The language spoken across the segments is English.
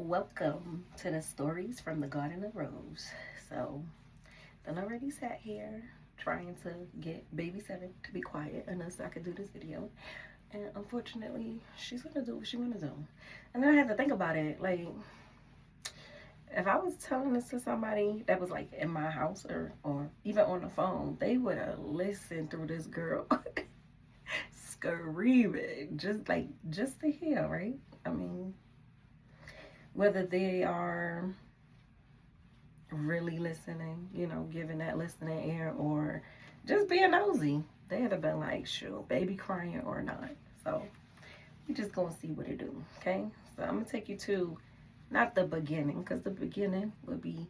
Welcome to the stories from the Garden of Rose. So, Done already sat here trying to get baby seven to be quiet enough so I could do this video. And unfortunately, she's gonna do what she wanna do. And then I had to think about it. Like, if I was telling this to somebody that was like in my house or even on the phone, they would have listened through this girl screaming. Just to hear, right? I mean, whether they are really listening, giving that listening ear, or just being nosy. They'd have been like, shoot, baby crying or not. So we just gonna see what it do, okay? So I'm gonna take you to not the beginning, because the beginning would be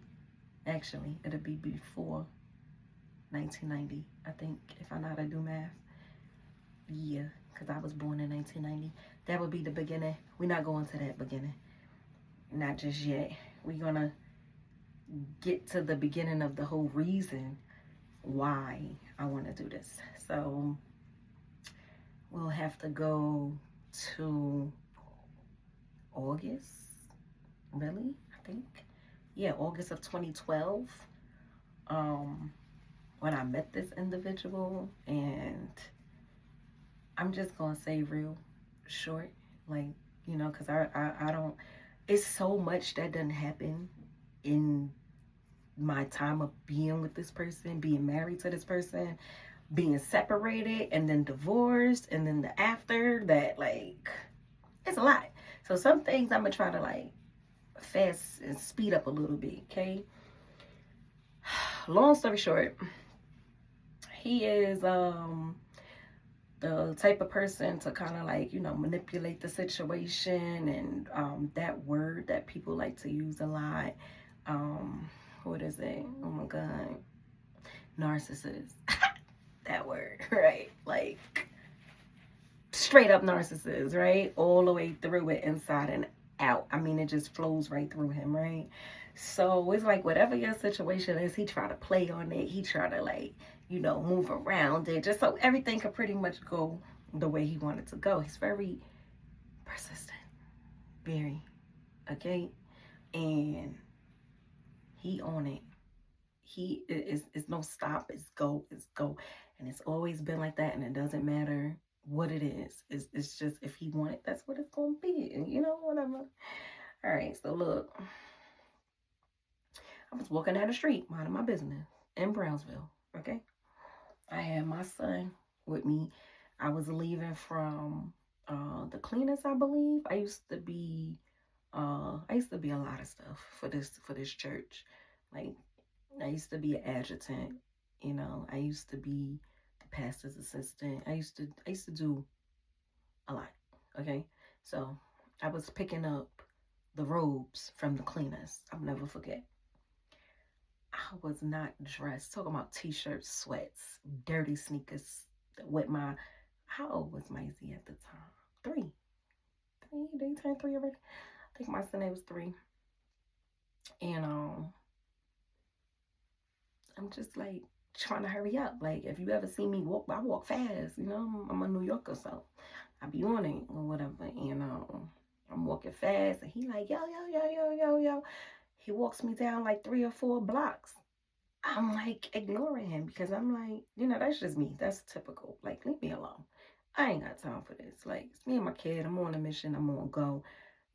it'll be before 1990. I think if I know how to do math, yeah, because I was born in 1990. That would be the beginning. We're not going to that beginning, not just yet. We're gonna get to the beginning of the whole reason why I want to do this. So we'll have to go to August, really, I think. Yeah, August of 2012, when I met this individual. And I'm just going to say real short, like, because I don't, it's so much that doesn't happen in my time of being with this person, being married to this person, being separated and then divorced, and then the after that, like, it's a lot. So some things I'm gonna try to like fast and speed up a little bit, okay? Long story short, he is the type of person to kind of like, manipulate the situation, and that word that people like to use a lot. What is it? Oh my god. Narcissist. That word, right? Like, straight up narcissist, right? All the way through it, inside and out. I mean, it just flows right through him, right? So it's like whatever your situation is, he try to play on it. He try to like, move around it, just so everything could pretty much go the way he wanted to go. He's very persistent, very, okay? And he on it. He is, it's no stop, it's go, it's go. And it's always been like that, and it doesn't matter what it is. It's just, if he want it, that's what it's gonna be, whatever. All right, so look, I was walking down the street, minding my business in Brownsville, okay? I had my son with me. I was leaving from the cleaners, I believe. I used to be a lot of stuff for this church. Like, I used to be an adjutant, I used to be the pastor's assistant. I used to do a lot. Okay. So I was picking up the robes from the cleaners. I'll never forget. I was not dressed. Talking about t-shirts, sweats, dirty sneakers with my, how old was Maisie at the time? Three. They turned three already. I think my son was three. And I'm just like trying to hurry up. Like, if you ever see me walk, I walk fast. I'm a New Yorker, so I be on it or whatever. And I'm walking fast, and he like, yo, yo, yo, yo, yo, yo. He walks me down like 3 or 4 blocks. I'm like ignoring him because I'm like, that's just me. That's typical. Like, leave me alone. I ain't got time for this. Like, it's me and my kid. I'm on a mission. I'm on go.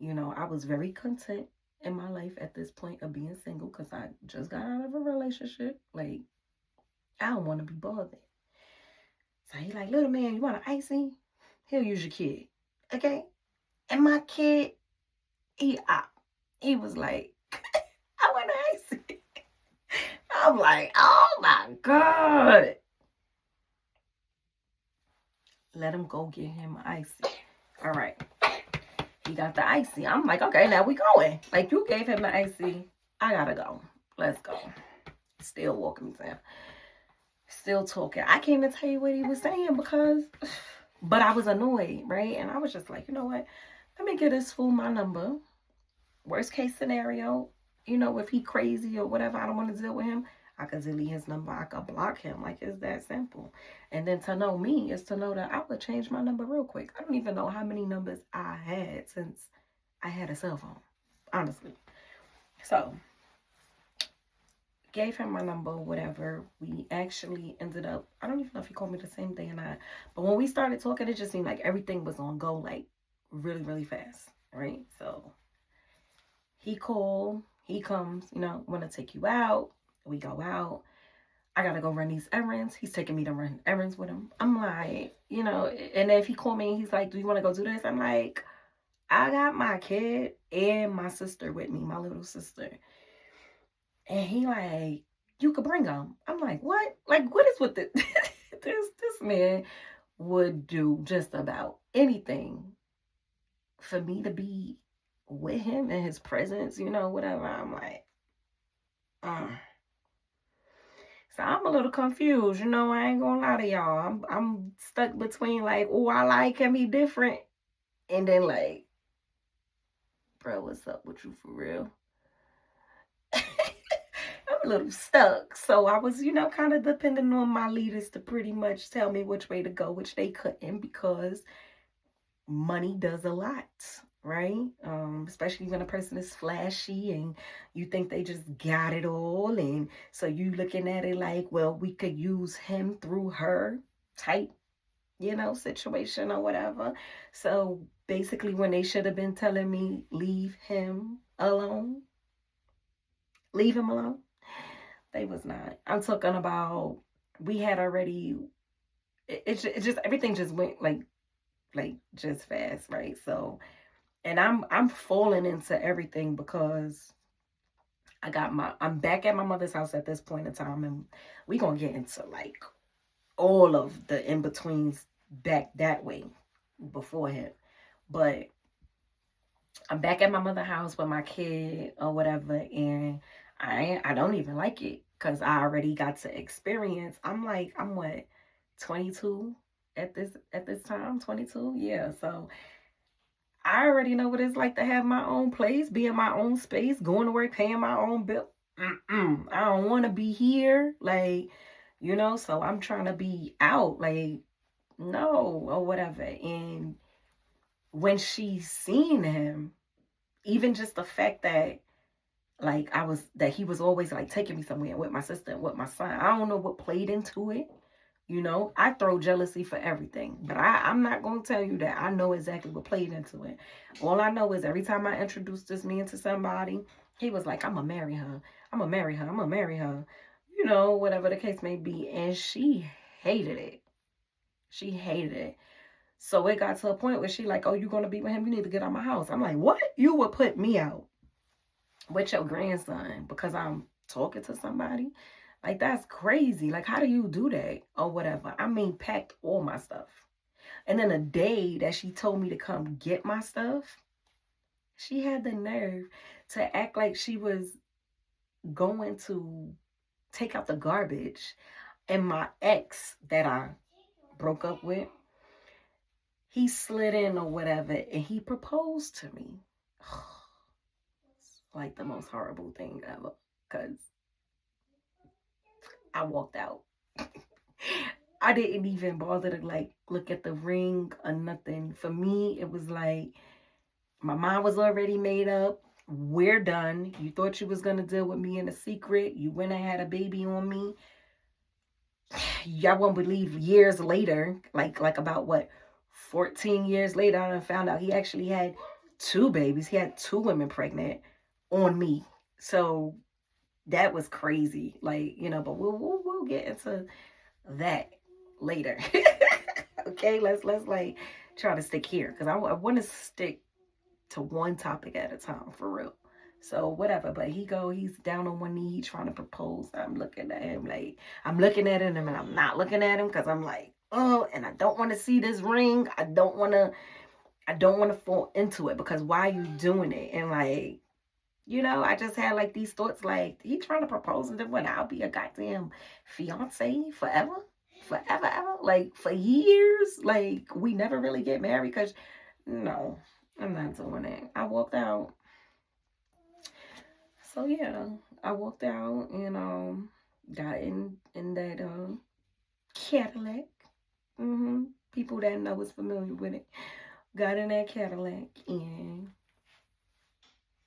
I was very content in my life at this point of being single, because I just got out of a relationship. Like, I don't want to be bothered. So he like, little man, you want an icy? He'll use your kid. Okay? And my kid, he was like, I want an icy. I'm like, oh my God. Let him go get him an icy. All right. He got the icy. I'm like, okay, now we going. Like, you gave him the icy. I gotta go. Let's go. Still walking me down. Still talking. I can't even tell you what he was saying but I was annoyed, right? And I was just like, you know what? Let me get this fool my number. Worst case scenario, if he crazy or whatever, I don't want to deal with him. I could delete his number. I could block him. Like, it's that simple. And then to know me is to know that I would change my number real quick. I don't even know how many numbers I had since I had a cell phone. honestly. So, gave him my number, whatever. We actually ended up, I don't even know if he called me the same day or not, but when we started talking, it just seemed like everything was on go, like, really, really fast, right? So, he called, he comes, want to take you out. We go out. I gotta go run these errands. He's taking me to run errands with him. I'm like, and if he called me and he's like, do you want to go do this? I'm like, I got my kid and my sister with me, my little sister. And he like, you could bring them. I'm like, what? Like, what is with this? This man would do just about anything for me to be with him in his presence, whatever. I'm like, uh. So I'm a little confused, I ain't gonna lie to y'all. I'm stuck between like, oh, I like him, he different. And then like, bro, what's up with you for real? I'm a little stuck. So I was, kind of depending on my leaders to pretty much tell me which way to go, which they couldn't because money does a lot, right? Especially when a person is flashy and you think they just got it all. And so you looking at it like, well, we could use him through her type, situation or whatever. So basically when they should have been telling me, leave him alone, leave him alone, they was not. I'm talking about, we had already, it just, everything just went like just fast, right? So, and I'm falling into everything because I'm back at my mother's house at this point in time, and we gonna get into like all of the in-betweens back that way beforehand. But I'm back at my mother's house with my kid or whatever, and I don't even like it because I already got to experience. I'm what, 22 at this time, 22, yeah. So I already know what it's like to have my own place, be in my own space, going to work, paying my own bill. I don't want to be here, like, so I'm trying to be out, like, no, or whatever. And when she seen him, even just the fact that, like, that he was always, like, taking me somewhere with my sister and with my son, I don't know what played into it. I throw jealousy for everything, but I'm not going to tell you that I know exactly what played into it. All I know is every time I introduced this man to somebody, he was like, I'm going to marry her. I'm going to marry her. I'm going to marry her. Whatever the case may be. And she hated it. She hated it. So it got to a point where she like, oh, you going to be with him? You need to get out of my house. I'm like, what? You would put me out with your grandson because I'm talking to somebody? Like, that's crazy. Like, how do you do that? Or whatever. I mean, packed all my stuff. And then the day that she told me to come get my stuff, she had the nerve to act like she was going to take out the garbage. And my ex that I broke up with, he slid in or whatever, and he proposed to me. It's like the most horrible thing ever. Because I walked out. I didn't even bother to like look at the ring or nothing. For me, it was like my mind was already made up. We're done. You thought you was gonna deal with me in a secret. You went and had a baby on me. Y'all won't believe years later, like about what, 14 years later, I found out he actually had 2 babies. He had 2 women pregnant on me. So that was crazy. Like, but we'll get into that later. Okay, let's like try to stick here because I want to stick to one topic at a time for real. So whatever, but he's down on one knee, he's trying to propose. I'm looking at him like, I'm looking at him and I'm not looking at him because I'm like, oh, and I don't want to see this ring. I don't want to fall into it because why are you doing it? And like, I just had like these thoughts like, he trying to propose and then when I'll be a goddamn fiance forever? Forever, ever? Like for years? Like we never really get married because, no, I'm not doing it. I walked out. So yeah, I walked out and got in that Cadillac. People that know is familiar with it. Got in that Cadillac and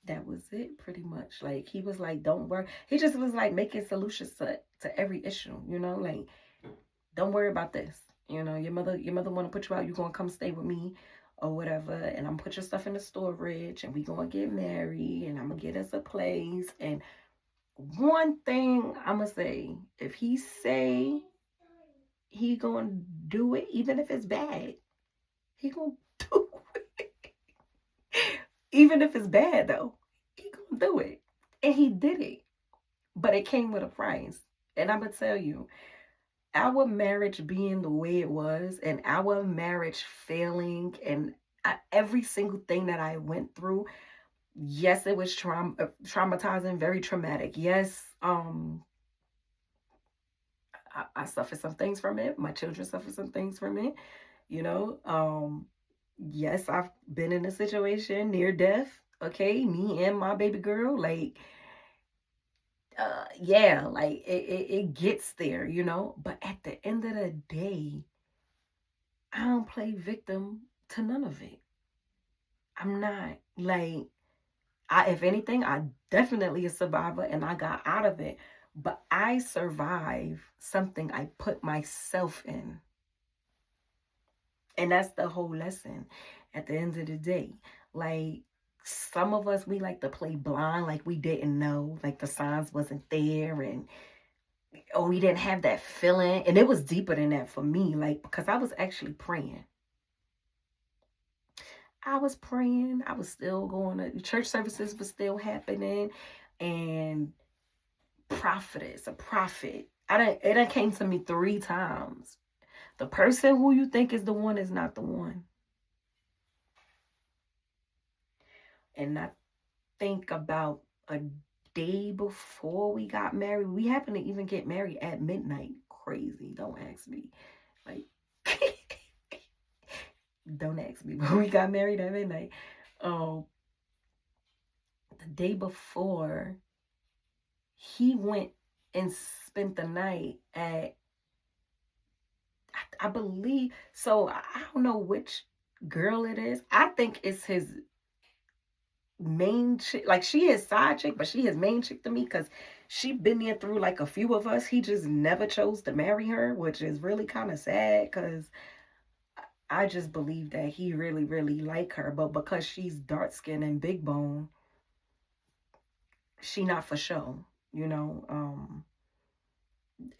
that was it pretty much. Like, he was like, don't worry. He just was like making solutions to every issue, you know, like, don't worry about this. You know, your mother want to put you out, you gonna come stay with me or whatever, and I'm gonna put your stuff in the storage, and we gonna get married, and I'm gonna get us a place. And one thing I'm gonna say, if he say he gonna do it, even if it's bad, he gonna do it. Even if it's bad though, he gonna do it. And he did it. But it came with a price. And I'm gonna tell you, our marriage being the way it was, and our marriage failing, and every single thing that I went through, yes, it was traumatizing, very traumatic. Yes, I suffered some things from it. My children suffered some things from it. You know, yes, I've been in a situation near death. Okay, me and my baby girl, like, yeah, like it gets there, you know. But at the end of the day, I don't play victim to none of it. I'm not like, if anything, I definitely a survivor, and I got out of it. But I survived something I put myself in. And that's the whole lesson at the end of the day. Like, some of us, we like to play blind, like we didn't know, like the signs wasn't there, and or we didn't have that feeling. And it was deeper than that for me, like, because I was actually praying. I was praying. I was still going to church services, was still happening, and prophetess, a prophet. It done came to me 3 times. The person who you think is the one is not the one. And I think about a day before we got married, we happened to even get married at midnight. Crazy. Don't ask me. Like, don't ask me. But we got married at midnight. Um, the day before, he went and spent the night at, I believe, so I don't know which girl it is. I think it's his main chick. Like, she is side chick, but she is main chick to me, because she been there through like a few of us. He just never chose to marry her, which is really kind of sad, because I just believe that he really, really like her. But because she's dark skinned and big bone, she not for show, you know.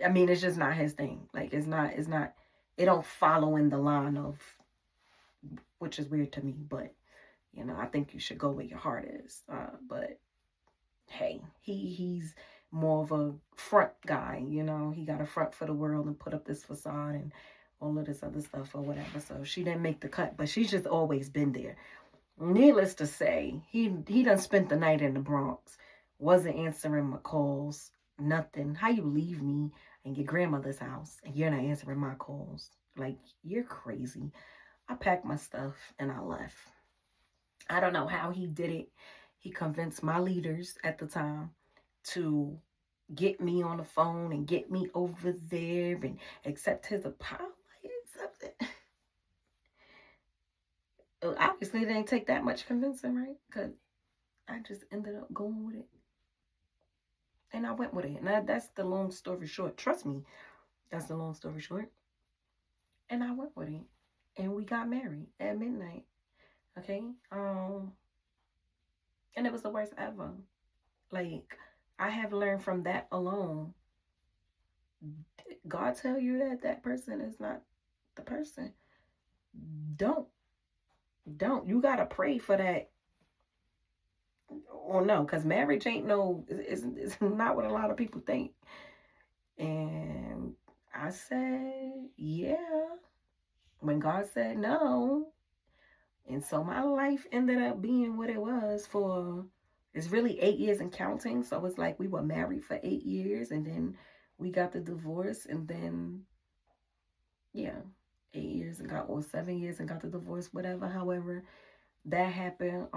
I mean, it's just not his thing. Like, it's not, it don't follow in the line of, which is weird to me, but you know, I think you should go where your heart is. But hey, he's more of a front guy, you know. He got a front for the world and put up this facade and all of this other stuff or whatever. So she didn't make the cut, but she's just always been there. Needless to say, he done spent the night in the Bronx. Wasn't answering my calls, nothing. How you leave me in your grandmother's house and you're not answering my calls? Like, you're crazy. I packed my stuff and I left. I don't know how he did it. He convinced my leaders at the time to get me on the phone and get me over there and accept his apology. Obviously, it didn't take that much convincing, right? Because I just ended up going with it. And I went with it. And that's the long story short. Trust me, that's the long story short. And I went with it. And we got married at midnight. Okay? And it was the worst ever. Like, I have learned from that alone. God tell you that that person is not the person. Don't. You gotta pray for that. Or no, because marriage ain't no, it's not what a lot of people think. And I said, yeah, when God said no. And so my life ended up being what it was for, it's really 8 years and counting. So it's like we were married for 8 years, and then we got the divorce, and then, yeah, 8 years and got, or 7 years and got the divorce, whatever, however that happened.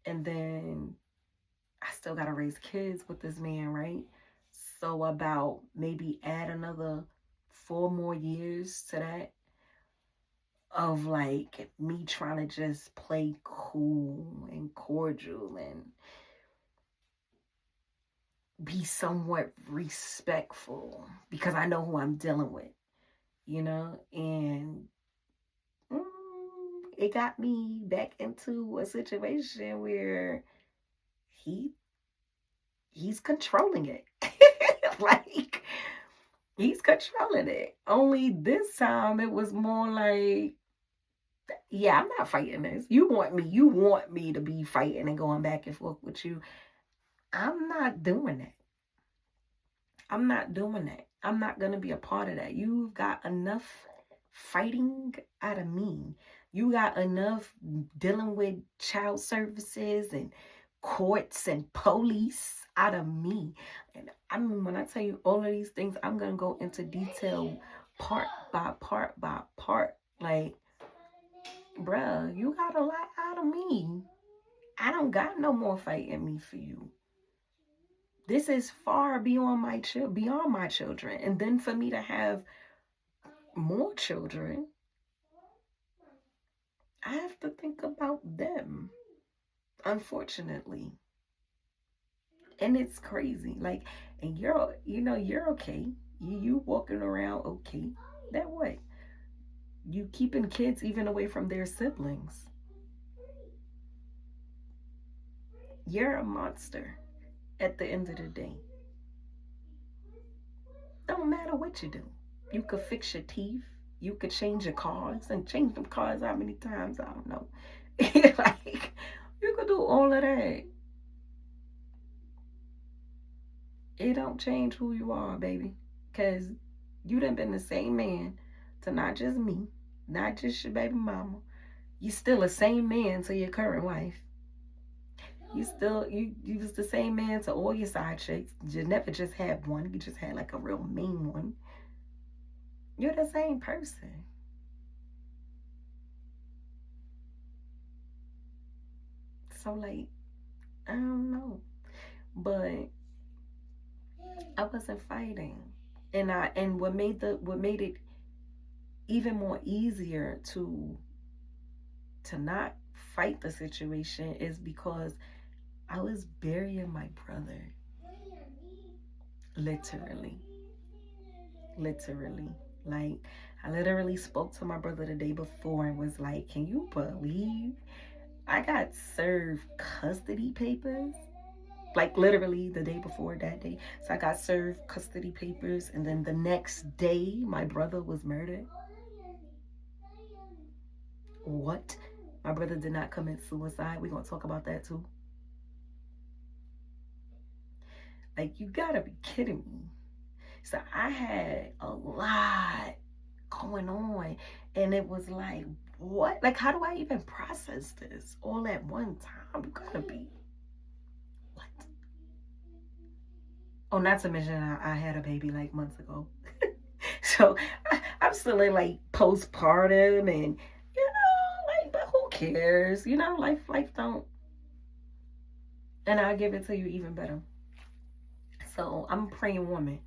And then I still got to raise kids with this man, right? So about maybe add another 4 more years to that. of like me trying to just play cool and cordial and be somewhat respectful because I know who I'm dealing with, you know, and mm, it got me back into a situation where he he's controlling it. Like he's controlling it. Only this time it was more like, yeah, I'm not fighting this. You want me to be fighting and going back and forth with you. I'm not doing that. I'm not doing that. I'm not going to be a part of that. You've got enough fighting out of me. You got enough dealing with child services and courts and police out of me. And I mean, when I tell you all of these things, I'm going to go into detail part by part by part. Like, bruh, you got a lot out of me. I don't got no more fight in me for you. This is far beyond beyond my children. And then for me to have more children, I have to think about them, unfortunately. And it's crazy. Like, and you're okay. You walking around okay. That way. You keeping kids even away from their siblings. You're a monster at the end of the day. Don't matter what you do. You could fix your teeth. You could change your cars and change them cars how many times? I don't know. Like, you could do all of that. It don't change who you are, baby. Because you done been the same man to not just me, not just your baby mama. You still the same man to your current wife. You was the same man to all your side chicks. You never just had one. You just had like a real mean one. You're the same person. So like, I don't know. But I wasn't fighting. And what made it even more easier to not fight the situation is because I was burying my brother. Literally. Literally. Like, I literally spoke to my brother the day before and was like, can you believe I got served custody papers? Like, literally the day before that day. So I got served custody papers, and then the next day, my brother was murdered. What? My brother did not commit suicide. We're going to talk about that too. Like, you gotta be kidding me. So I had a lot going on, and it was like, what? Like, how do I even process this all at one time? You gotta be, what? Oh, not to mention I had a baby like months ago. So I'm still in like postpartum, and like, but who cares? Life don't. And I'll give it to you even better. So I'm a praying woman.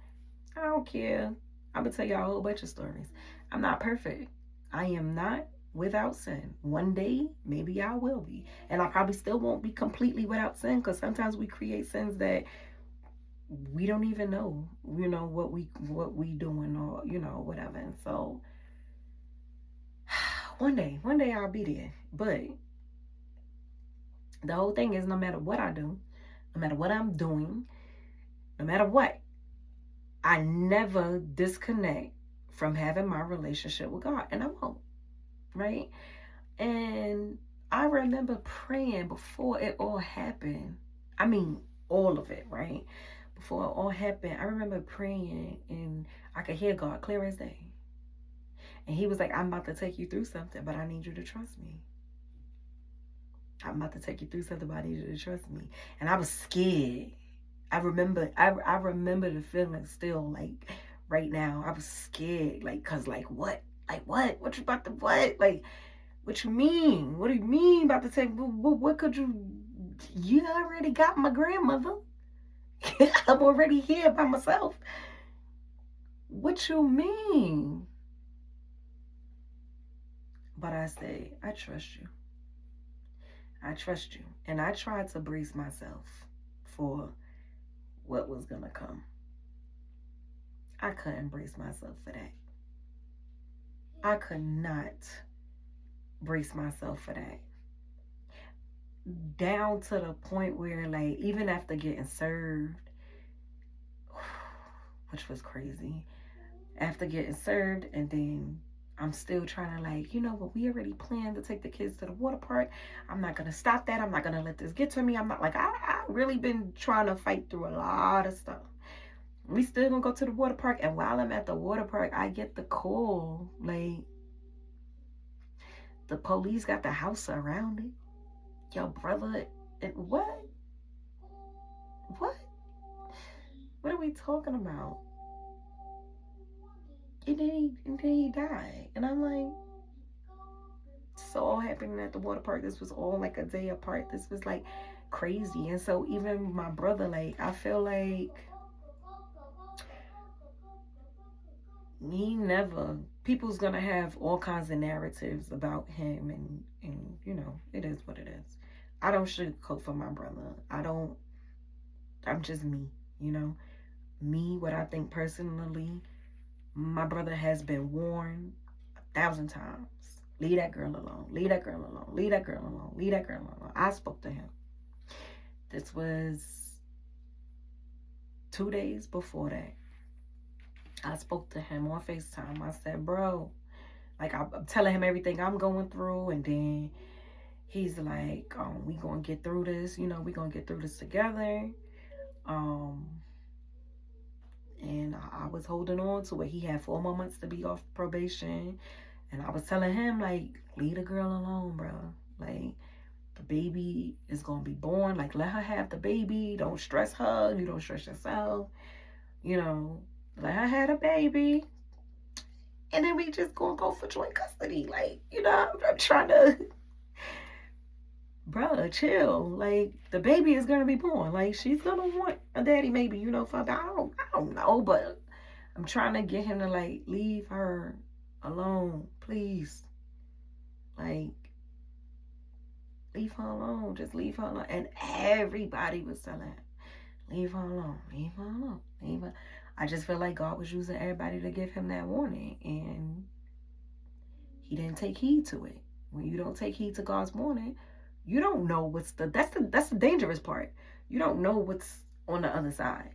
I don't care. I'm gonna tell you a whole bunch of stories. I'm not perfect. I am not without sin. One day, maybe I will be. And I probably still won't be completely without sin, because sometimes we create sins that we don't even know, what we doing, or, whatever. And so one day I'll be there. But the whole thing is, no matter what I do, no matter what I'm doing, no matter what, I never disconnect from having my relationship with God. And I won't, right? And I remember praying before it all happened. I mean, all of it, right? Before it all happened, I remember praying, and I could hear God clear as day. And he was like, I'm about to take you through something, but I need you to trust me. I'm about to take you through something, but I need you to trust me. And I was scared. I remember the feeling still, like, right now. I was scared, like, cause like, what? Like, what? What you about to, what? Like, what you mean? What do you mean about to take, what could you already got my grandmother. I'm already here by myself. What you mean? But I said, I trust you. I trust you. And I tried to brace myself for what was going to come. I couldn't brace myself for that. I could not brace myself for that. Down to the point where, like, even after getting served, which was crazy, after getting served, and then I'm still trying to, like, you know what, we already planned to take the kids to the water park. I'm not going to stop that. I'm not going to let this get to me. I'm not, like, I really been trying to fight through a lot of stuff. We still going to go to the water park. And while I'm at the water park, I get the call, like, the police got the house surrounded. Your brother, and what? What? What are we talking about? And then he died. And I'm like, so all happening at the water park. This was all like a day apart. This was like crazy. And so even my brother, like, I feel like he never, people's gonna have all kinds of narratives about him, and you know, it is what it is. I don't sugarcoat for my brother. I'm just me, you know. Me, what I think personally, my brother has been warned 1,000 times. Leave that girl alone. Leave that girl alone. Leave that girl alone. Leave that girl alone. I spoke to him. This was 2 days before that. I spoke to him on FaceTime. I said, bro, like, I'm telling him everything I'm going through. And then he's like, we going to get through this. You know, we going to get through this together. And I was holding on to it. He had 4 more months to be off probation. And I was telling him, like, leave the girl alone, bro. Like, the baby is going to be born. Like, let her have the baby. Don't stress her. You don't stress yourself. You know, let her have a baby. And then we just going to go for joint custody. Like, you know, I'm trying to, bruh, chill. Like, the baby is going to be born. Like, she's going to want a daddy maybe, you know, I don't know. But I'm trying to get him to, like, leave her alone, please. Like, leave her alone. Just leave her alone. And everybody was telling her, leave her alone. Leave her alone. Leave her. I just feel like God was using everybody to give him that warning. And he didn't take heed to it. When you don't take heed to God's warning, you don't know what's that's the dangerous part. You don't know what's on the other side.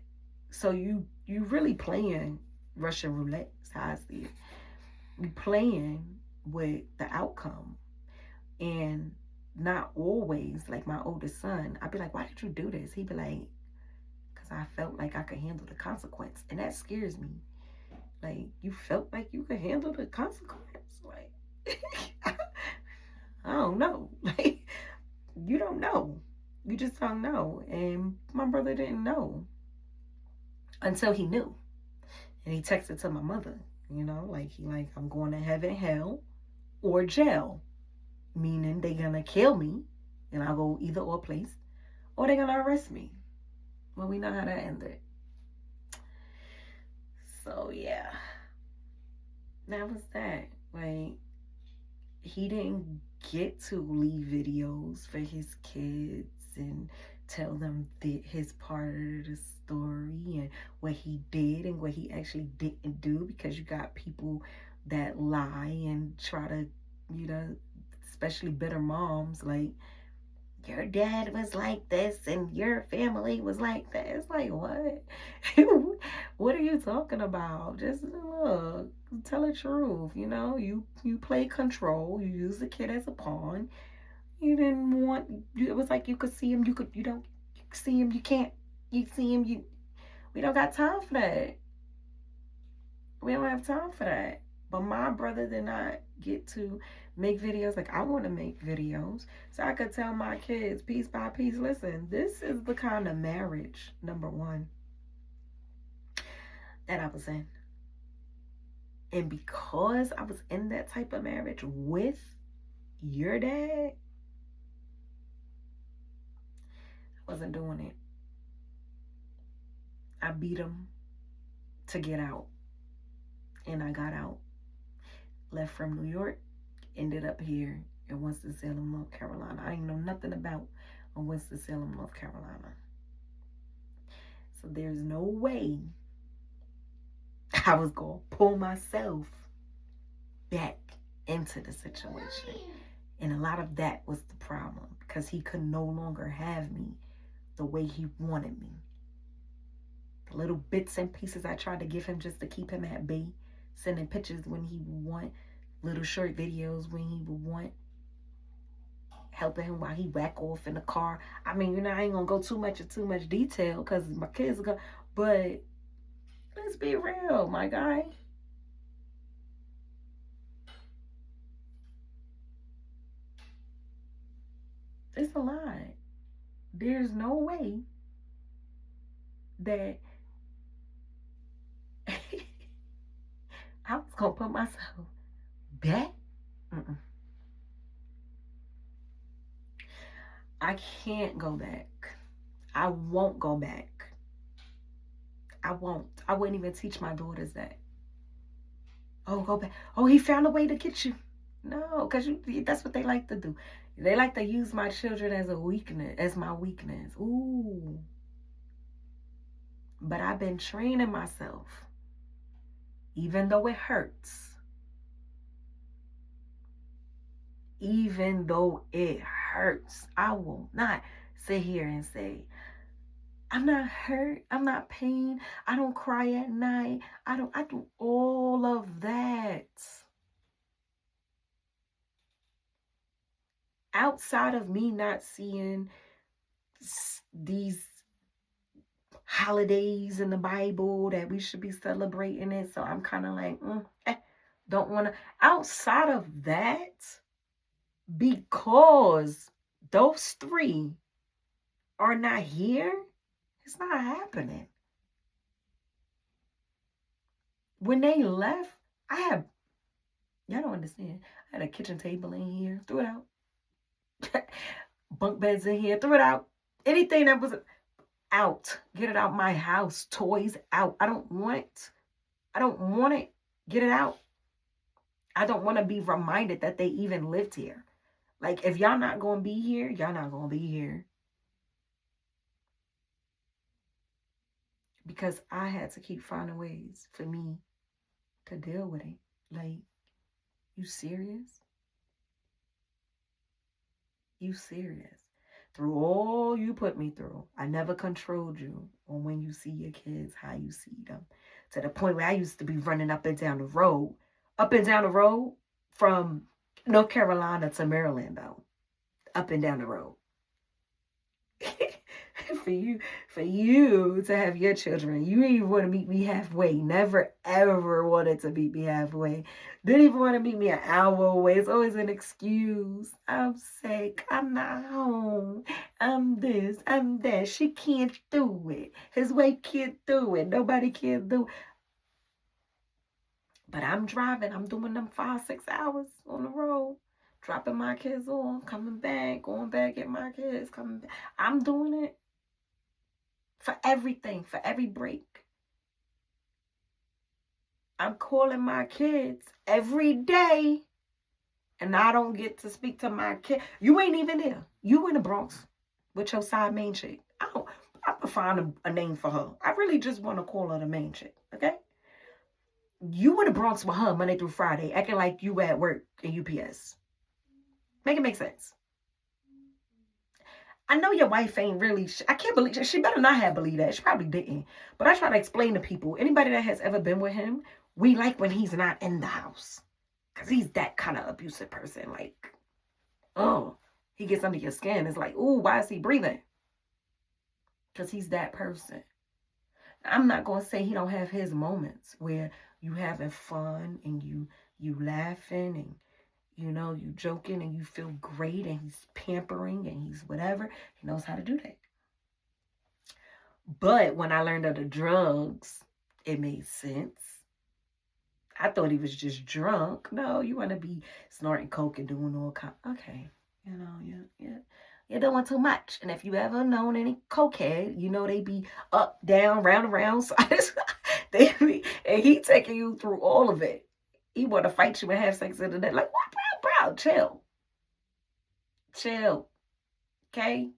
So you really playing Russian roulette, is how I see it. You playing with the outcome. And not always, like my oldest son, I'd be like, why did you do this? He'd be like, because I felt like I could handle the consequence. And that scares me. Like, you felt like you could handle the consequence? Like, I don't know. Like, you don't know. You just don't know. And my brother didn't know until he knew. And he texted to my mother, you know, like, I'm going to heaven, hell, or jail. Meaning they gonna kill me, and I'll go either or place, or they gonna arrest me. Well, we know how that ended. So yeah, that was that. Like, he didn't get to leave videos for his kids and tell them his part of the story and what he did and what he actually didn't do, because you got people that lie and try to, you know, especially bitter moms, like, your dad was like this and your family was like that. It's like, what? What are you talking about? Just look, tell the truth. You know, you play control. You use the kid as a pawn. You didn't want, it was like you could see him. You don't see him. You can't, you see him. We don't got time for that. We don't have time for that. But my brother did not get to make videos like I want to make videos. So I could tell my kids piece by piece, listen, this is the kind of marriage, number one, that I was in. And because I was in that type of marriage with your dad, I wasn't doing it. I beat him to get out. And I got out. Left from New York ended up here in Winston-Salem, North Carolina. I didn't know nothing about Winston-Salem, North Carolina. So there's no way I was going to pull myself back into the situation. And a lot of that was the problem, because he could no longer have me the way he wanted me. The little bits and pieces I tried to give him just to keep him at bay, sending pictures when he would want, little short videos when he would want, helping him while he whack off in the car. I mean, you know, I ain't gonna go too much detail because my kids are gonna, but let's be real, my guy. It's a lie. There's no way that I was gonna put myself back. I can't go back. I won't go back. I won't. I wouldn't even teach my daughters that. Oh, go back. Oh, he found a way to get you. No, because that's what they like to do. They like to use my children as a weakness, as my weakness. Ooh. But I've been training myself, even though it hurts. Even though it hurts, I will not sit here and say, I'm not hurt, I'm not pain, I don't cry at night, I do all of that. Outside of me not seeing these holidays in the Bible that we should be celebrating it, so I'm kind of like, don't want to. Outside of that, because those three are not here, it's not happening. When they left, y'all don't understand, I had a kitchen table in here, threw it out. Bunk beds in here, threw it out. Anything that was out, get it out my house. Toys out. I don't want it. Get it out. I don't want to be reminded that they even lived here. Like, if y'all not going to be here, y'all not going to be here. Because I had to keep finding ways for me to deal with it. Like, you serious? You serious? Through all you put me through, I never controlled you on when you see your kids, how you see them. To the point where I used to be running up and down the road from North Carolina to Maryland, though. Up and down the road. for you to have your children, you didn't even want to meet me halfway. Never ever wanted to meet me halfway. Didn't even want to meet me an hour away. It's always an excuse. I'm sick. I'm not home. I'm this. I'm that. She can't do it. His wife can't do it. Nobody can do it. But I'm driving. I'm doing them 5-6 hours on the road. Dropping my kids off, coming back, going back, get my kids, coming back. I'm doing it for everything, for every break. I'm calling my kids every day, and I don't get to speak to my kid. You ain't even there. You in the Bronx with your side main chick. I'm going to find a name for her. I really just want to call her the main chick, okay? You in the Bronx with her Monday through Friday, acting like you at work in UPS. Make it make sense. I know your wife ain't really, I can't believe, she better not have believed that. She probably didn't. But I try to explain to people, anybody that has ever been with him, we like when he's not in the house. Because he's that kind of abusive person. Like, oh, he gets under your skin. It's like, ooh, why is he breathing? Because he's that person. I'm not going to say he don't have his moments where you having fun and you laughing and you know, you joking and you feel great and he's pampering and he's whatever. He knows how to do that. But when I learned of the drugs, it made sense. I thought he was just drunk. No, you want to be snorting coke and doing all kind. Okay, you know, you're doing too much. And if you ever known any cokehead, you know they be up, down, round and round. So and he taking you through all of it. He want to fight you and have sex in the night. Like, what, bro? chill. Chill. Okay?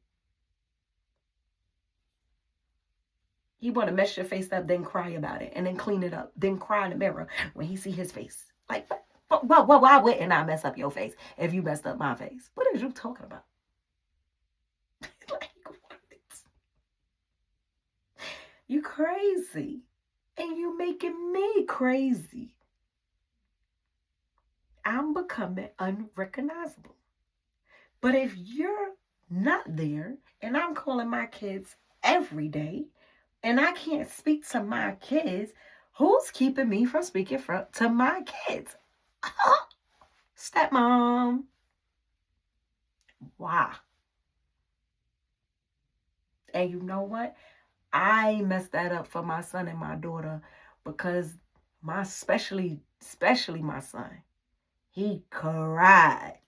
He want to mess your face up, then cry about it, and then clean it up, then cry in the mirror when he see his face. Like, why wouldn't I mess up your face if you messed up my face? What are you talking about? Like, what? You crazy. And you making me crazy. I'm becoming unrecognizable. But if you're not there, and I'm calling my kids every day, and I can't speak to my kids, who's keeping me from speaking to my kids? Stepmom. Why? And you know what? I messed that up for my son and my daughter because especially my son, he cried.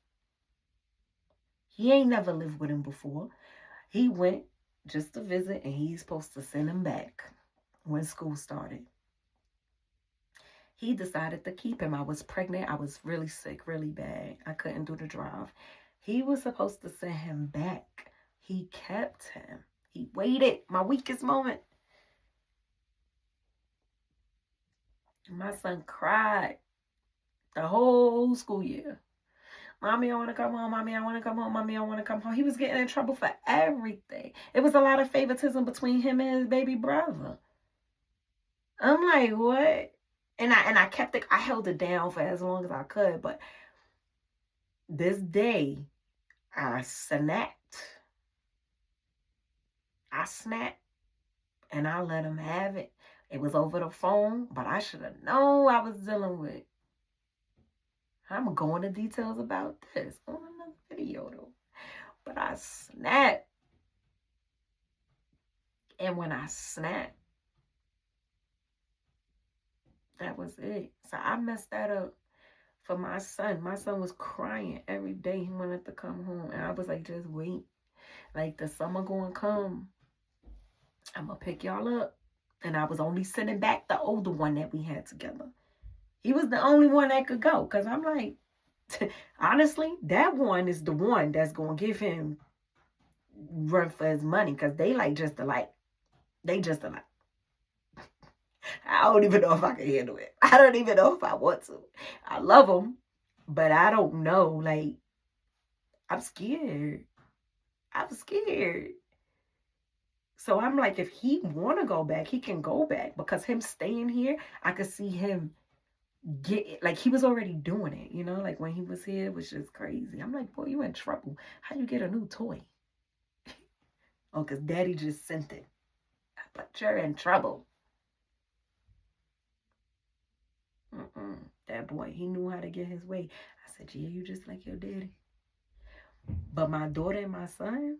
He ain't never lived with him before. He went just to visit, and he's supposed to send him back when school started. He decided to keep him. I was pregnant. I was really sick, really bad. I couldn't do the drive. He was supposed to send him back. He kept him. He waited. My weakest moment. My son cried the whole school year. Mommy, I want to come home. Mommy, I want to come home. Mommy, I want to come home. He was getting in trouble for everything. It was a lot of favoritism between him and his baby brother. I'm like, what? And I kept it, I held it down for as long as I could. But this day, I snapped. And I let him have it. It was over the phone, but I should have known I was dealing with. I'm going to go into details about this on another video, though. But I snapped. And when I snapped, that was it. So I messed that up for my son. My son was crying every day. He wanted to come home. And I was like, just wait. Like, the summer going to come. I'm going to pick y'all up. And I was only sending back the older one that we had together. He was the only one that could go. Because I'm like, honestly, that one is the one that's going to give him run for his money. Because they just alike. I don't even know if I can handle it. I don't even know if I want to. I love them. But I don't know. Like, I'm scared. So I'm like, if he want to go back, he can go back. Because him staying here, I could see him get, like, he was already doing it, you know? Like, when he was here, it was just crazy. I'm like, boy, you in trouble. How you get a new toy? Oh, because daddy just sent it. But you're in trouble. That boy, he knew how to get his way. I said, yeah, you just like your daddy. But my daughter and my son,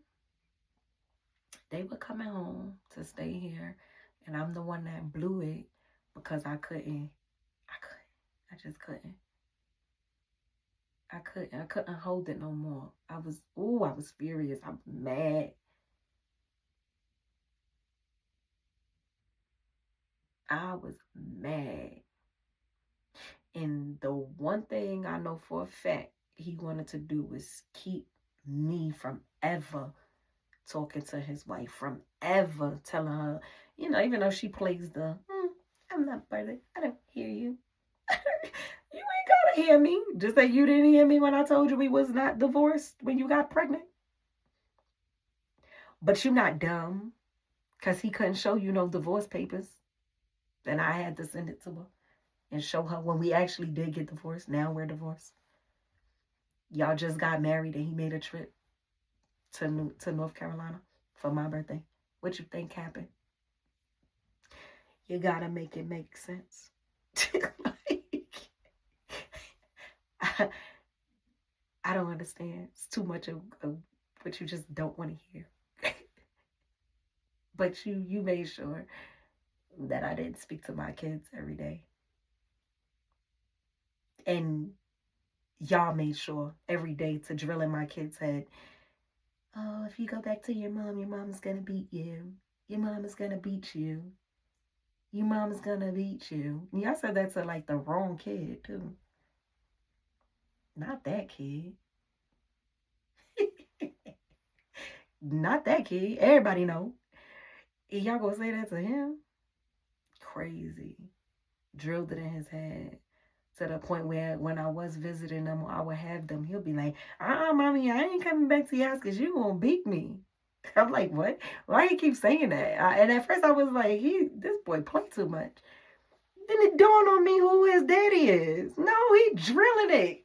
they were coming home to stay here. And I'm the one that blew it because I couldn't. I just couldn't. I couldn't hold it no more. I was furious. I'm mad. I was mad. And the one thing I know for a fact he wanted to do was keep me from ever talking to his wife, from ever telling her, you know, even though she plays the, I'm not perfect. I don't hear you. You ain't gotta hear me. Just like you didn't hear me when I told you we was not divorced when you got pregnant. But you not dumb, because he couldn't show you no divorce papers. Then I had to send it to her and show her when we actually did get divorced. Now we're divorced. Y'all just got married and he made a trip to North Carolina for my birthday. What you think happened? You gotta make it make sense. I don't understand. It's too much of what you just don't want to hear. But you made sure that I didn't speak to my kids every day. And y'all made sure every day to drill in my kids' head, oh, if you go back to your mom's gonna beat you. Your mom is gonna beat you. Your mom's gonna beat you. And y'all said that to like the wrong kid too. Not that kid. Not that kid. Everybody know. Y'all gonna say that to him? Crazy. Drilled it in his head. To the point where when I was visiting them, I would have them, he'll be like, mommy, I ain't coming back to your house because you gonna beat me. I'm like, what? Why he keep saying that? And at first I was like, this boy play too much. Then it dawned on me who his daddy is. No, he drilling it.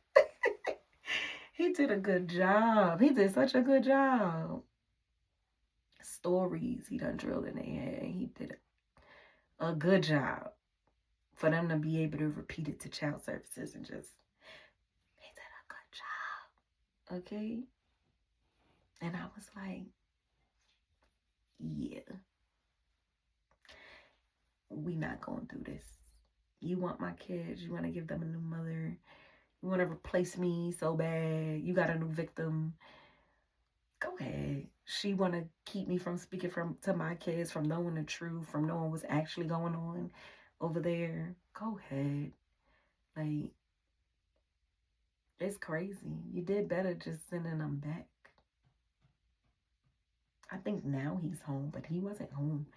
He did a good job. He did such a good job. Stories he done drilled in their head. He did a good job. For them to be able to repeat it to child services and just, he did a good job. Okay? And I was like, yeah. We not gonna do this. You want my kids, you want to give them a new mother, you want to replace me so bad, you got a new victim, go ahead. She want to keep me from speaking to my kids, from knowing the truth, from knowing what's actually going on over there. Go ahead. Like, it's crazy. You did better just sending them back. I think now he's home, but he wasn't home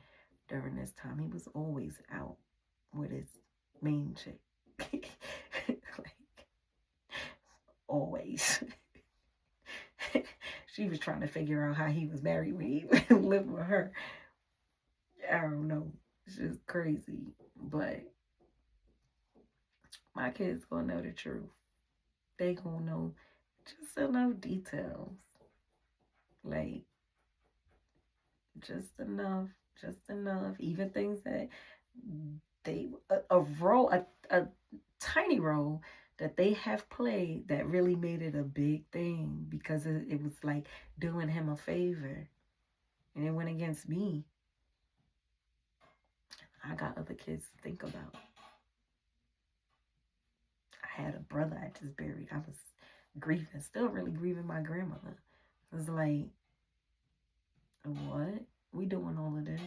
during this time. He was always out with his main chick. Like, always. She was trying to figure out how he was married when he lived with her. I don't know. It's just crazy. But my kids gonna know the truth. They gonna know just enough details. Like, just enough. Even things that they, a tiny role that they have played that really made it a big thing, because it was like doing him a favor, and it went against me. I got other kids to think about. I had a brother I just buried. I was grieving, still really grieving my grandmother. It was like, what? We doing all of this?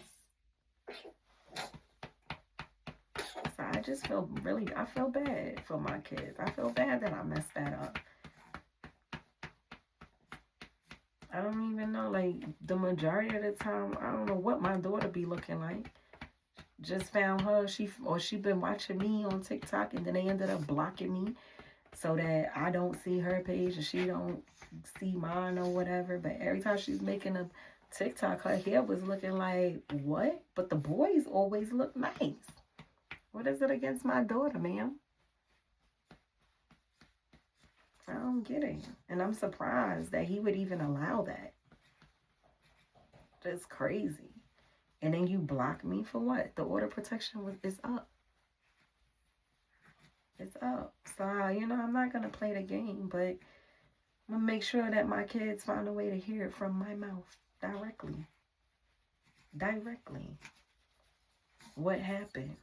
So I just feel I feel bad for my kids. I feel bad that I messed that up. I don't even know, like, the majority of the time, I don't know what my daughter be looking like. Just found her, she been watching me on TikTok, and then they ended up blocking me so that I don't see her page and she don't see mine or whatever. But every time she's making a TikTok, her hair was looking like, what? But the boys always look nice. What is it against my daughter, ma'am? I don't get it. And I'm surprised that he would even allow that. That's crazy. And then you block me for what? The order protection is up. It's up. So, I'm not going to play the game, but I'm going to make sure that my kids find a way to hear it from my mouth directly. Directly. What happened?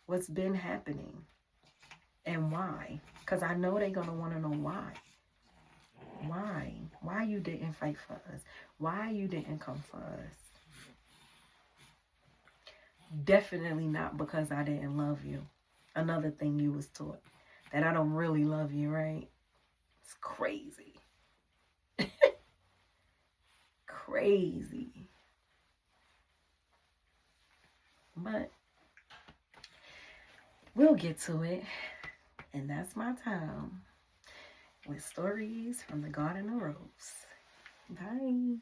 What's been happening? And why? Because I know they're going to want to know why. Why? Why you didn't fight for us? Why you didn't come for us? Definitely not because I didn't love you. Another thing you was taught. That I don't really love you, right? It's crazy. Crazy. But we'll get to it. And that's my time with stories from the Garden of Rose. Bye.